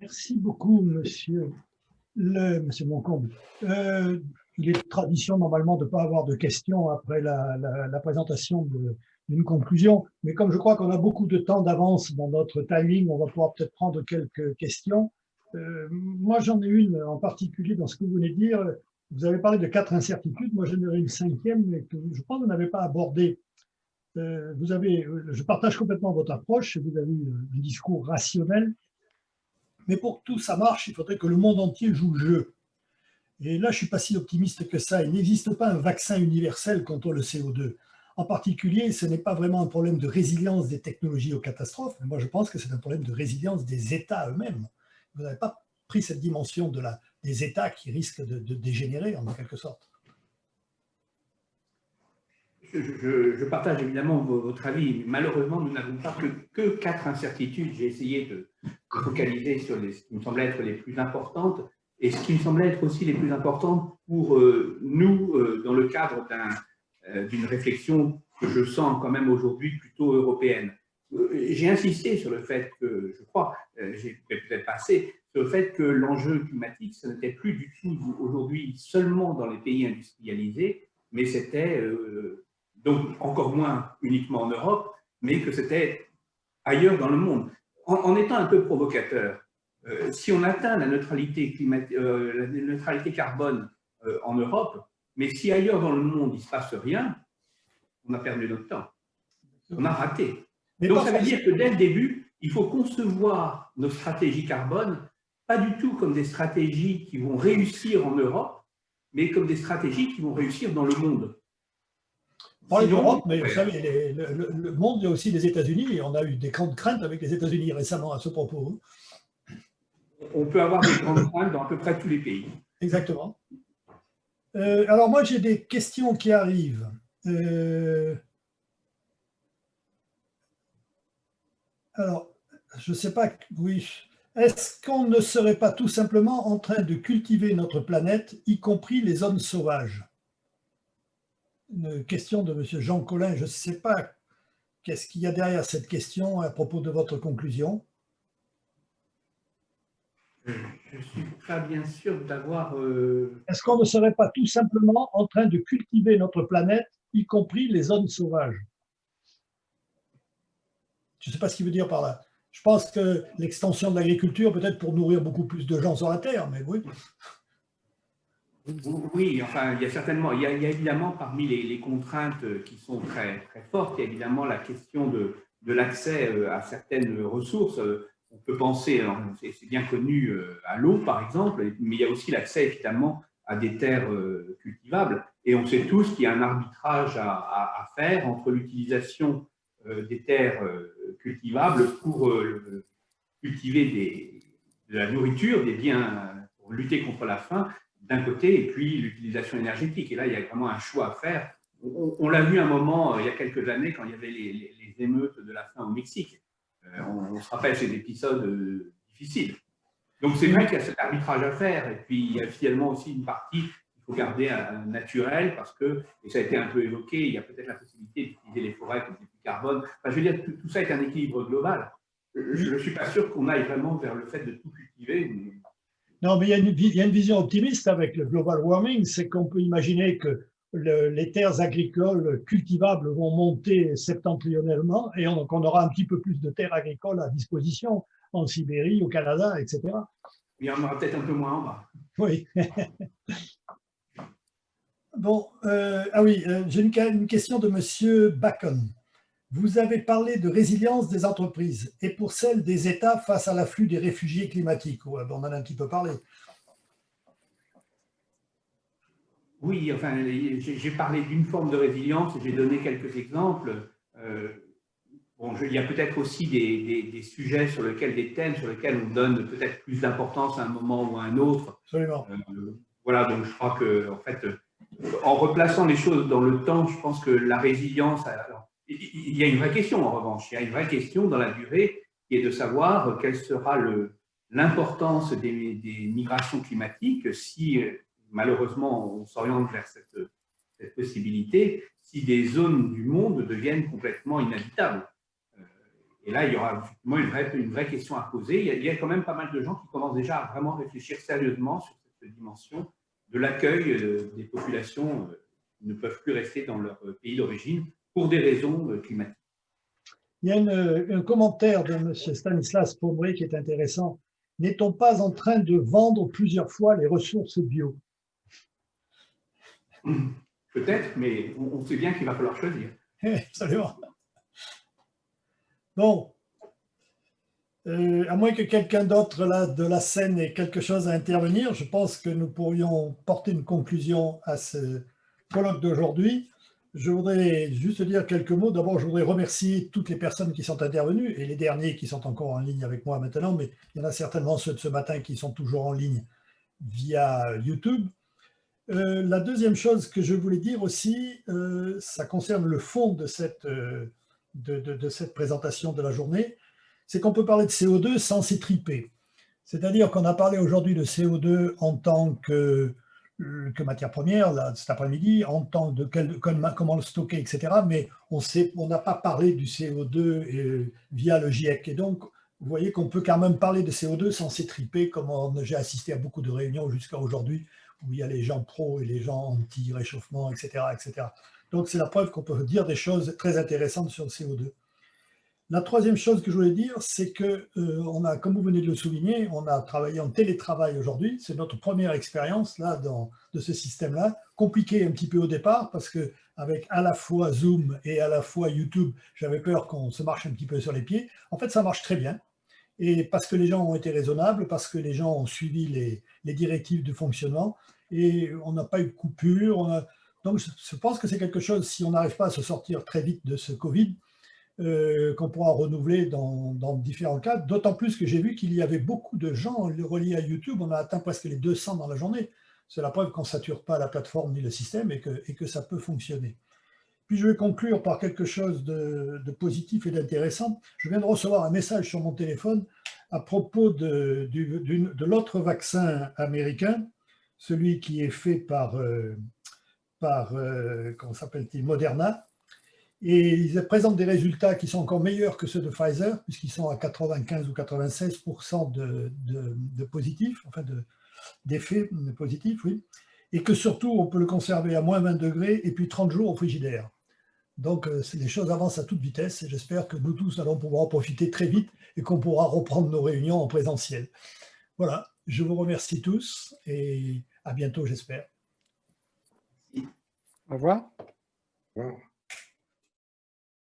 Merci beaucoup, monsieur Moncombe. Il est tradition normalement de ne pas avoir de questions après la présentation d'une conclusion, mais comme je crois qu'on a beaucoup de temps d'avance dans notre timing, on va pouvoir peut-être prendre quelques questions. Moi, j'en ai une en particulier dans ce que vous venez de dire. Vous avez parlé de 4 incertitudes, moi j'en aurais une cinquième, mais que je crois que vous n'avez pas abordée. Je partage complètement votre approche, vous avez un discours rationnel, mais pour que tout ça marche, il faudrait que le monde entier joue le jeu. Et là, je ne suis pas si optimiste que ça. Il n'existe pas un vaccin universel contre le CO2. En particulier, ce n'est pas vraiment un problème de résilience des technologies aux catastrophes, mais moi je pense que c'est un problème de résilience des États eux-mêmes. Vous n'avez pas pris cette dimension des États qui risquent de dégénérer en quelque sorte. Je partage évidemment votre avis. Malheureusement, nous n'avons pas que 4 incertitudes. J'ai essayé de focaliser sur ce qui me semblait être les plus importantes et ce qui me semblait être aussi les plus importantes pour nous dans le cadre d'une réflexion que je sens quand même aujourd'hui plutôt européenne. J'ai insisté sur le fait que, je crois, j'ai peut-être pas assez, sur le fait que l'enjeu climatique, ce n'était plus du tout aujourd'hui seulement dans les pays industrialisés, mais c'était donc encore moins uniquement en Europe, mais que c'était ailleurs dans le monde. En étant un peu provocateur, si on atteint la neutralité carbone en Europe, mais si ailleurs dans le monde il ne se passe rien, on a perdu notre temps. On a raté. Donc ça veut dire que dès le début, il faut concevoir nos stratégies carbone pas du tout comme des stratégies qui vont réussir en Europe, mais comme des stratégies qui vont réussir dans le monde. Pas l'Europe, mais vous savez, le monde, il y a aussi les États-Unis, et on a eu des grandes craintes avec les États-Unis récemment à ce propos. On peut avoir des grandes craintes dans à peu près tous les pays. Exactement. Alors moi, j'ai des questions qui arrivent. Alors, je ne sais pas, oui. Est-ce qu'on ne serait pas tout simplement en train de cultiver notre planète, y compris les zones sauvages? Une question de M. Jean Collin. Je ne sais pas qu'est-ce qu'il y a derrière cette question à propos de votre conclusion. Je ne suis pas bien sûr d'avoir... Est-ce qu'on ne serait pas tout simplement en train de cultiver notre planète, y compris les zones sauvages? Je ne sais pas ce qu'il veut dire par là. Je pense que l'extension de l'agriculture, peut-être pour nourrir beaucoup plus de gens sur la Terre, mais oui. Oui, enfin, il y a certainement, il y a évidemment parmi les contraintes qui sont très, très fortes, il y a évidemment la question de l'accès à certaines ressources. On peut penser, c'est bien connu, à l'eau par exemple, mais il y a aussi l'accès évidemment à des terres cultivables. Et on sait tous qu'il y a un arbitrage à faire entre l'utilisation des terres cultivables pour cultiver de la nourriture, des biens pour lutter contre la faim, d'un côté, et puis l'utilisation énergétique. Et là, il y a vraiment un choix à faire. On l'a vu un moment, il y a quelques années, quand il y avait les émeutes de la faim au Mexique. On se rappelle ces épisodes difficiles. Donc, c'est vrai qu'il y a cet arbitrage à faire. Et puis, il y a finalement aussi une partie qu'il faut garder naturelle, parce que, et ça a été un peu évoqué, il y a peut-être la possibilité d'utiliser les forêts comme des puits carbone. Enfin, je veux dire, tout ça est un équilibre global. Je ne suis pas sûr qu'on aille vraiment vers le fait de tout cultiver. Non, mais il y a une vision optimiste avec le global warming, c'est qu'on peut imaginer que les terres agricoles cultivables vont monter septentrionellement et qu'on aura un petit peu plus de terres agricoles à disposition en Sibérie, au Canada, etc. Il y en aura peut-être un peu moins en bas. Oui. Bon, ah oui, j'ai une question de M. Bacon. Vous avez parlé de résilience des entreprises et pour celle des États face à l'afflux des réfugiés climatiques. Ouais, on en a un petit peu parlé. Oui, enfin, j'ai parlé d'une forme de résilience et j'ai donné quelques exemples. Bon, il y a peut-être aussi des sujets sur lesquels, des thèmes sur lesquels on donne peut-être plus d'importance à un moment ou à un autre. Absolument. Voilà, donc je crois que, en fait, en replaçant les choses dans le temps, je pense que la résilience. Alors, il y a une vraie question en revanche. Il y a une vraie question dans la durée qui est de savoir quelle sera l'importance des migrations climatiques si malheureusement on s'oriente vers cette possibilité, si des zones du monde deviennent complètement inhabitables. Et là, il y aura effectivement une vraie question à poser. Il y a quand même pas mal de gens qui commencent déjà à vraiment réfléchir sérieusement sur cette dimension de l'accueil des populations qui ne peuvent plus rester dans leur pays d'origine pour des raisons climatiques. Il y a un commentaire de M. Stanislas Pombré qui est intéressant. N'est-on pas en train de vendre plusieurs fois les ressources bio? Peut-être, mais on sait bien qu'il va falloir choisir. Absolument. Bon, à moins que quelqu'un d'autre de la scène ait quelque chose à intervenir, je pense que nous pourrions porter une conclusion à ce colloque d'aujourd'hui. Je voudrais juste dire quelques mots. D'abord, je voudrais remercier toutes les personnes qui sont intervenues et les derniers qui sont encore en ligne avec moi maintenant, mais il y en a certainement ceux de ce matin qui sont toujours en ligne via YouTube. La deuxième chose que je voulais dire aussi, ça concerne le fond de cette présentation de la journée, c'est qu'on peut parler de CO2 sans s'étriper. C'est-à-dire qu'on a parlé aujourd'hui de CO2 en tant que matière première, là, cet après-midi, en tant que comment le stocker, etc. Mais on n'a pas parlé du CO2 via le GIEC. Et donc, vous voyez qu'on peut quand même parler de CO2 sans s'étriper, comme j'ai assisté à beaucoup de réunions jusqu'à aujourd'hui, où il y a les gens pro et les gens anti-réchauffement, etc., etc. Donc, c'est la preuve qu'on peut dire des choses très intéressantes sur le CO2. La troisième chose que je voulais dire, c'est que, comme vous venez de le souligner, on a travaillé en télétravail aujourd'hui. C'est notre première expérience là, de ce système-là. Compliqué un petit peu au départ, parce qu'avec à la fois Zoom et à la fois YouTube, j'avais peur qu'on se marche un petit peu sur les pieds. En fait, ça marche très bien. Et parce que les gens ont été raisonnables, parce que les gens ont suivi les directives de fonctionnement, et on n'a pas eu de coupure. Donc, je pense que c'est quelque chose, si on n'arrive pas à se sortir très vite de ce Covid, qu'on pourra renouveler dans différents cas, d'autant plus que j'ai vu qu'il y avait beaucoup de gens reliés à YouTube, on a atteint presque les 200 dans la journée. C'est la preuve qu'on ne sature pas la plateforme ni le système et que ça peut fonctionner. Puis je vais conclure par quelque chose de positif et d'intéressant. Je viens de recevoir un message sur mon téléphone à propos de l'autre vaccin américain, celui qui est fait par comment s'appelle-t-il, Moderna. Et ils présentent des résultats qui sont encore meilleurs que ceux de Pfizer, puisqu'ils sont à 95 ou 96% de positifs, enfin d'effets positifs, oui. Et que surtout, on peut le conserver à moins 20 degrés et puis 30 jours au frigidaire. Donc, les choses avancent à toute vitesse et j'espère que nous tous allons pouvoir en profiter très vite et qu'on pourra reprendre nos réunions en présentiel. Voilà, je vous remercie tous et à bientôt, j'espère. Au revoir. Au revoir.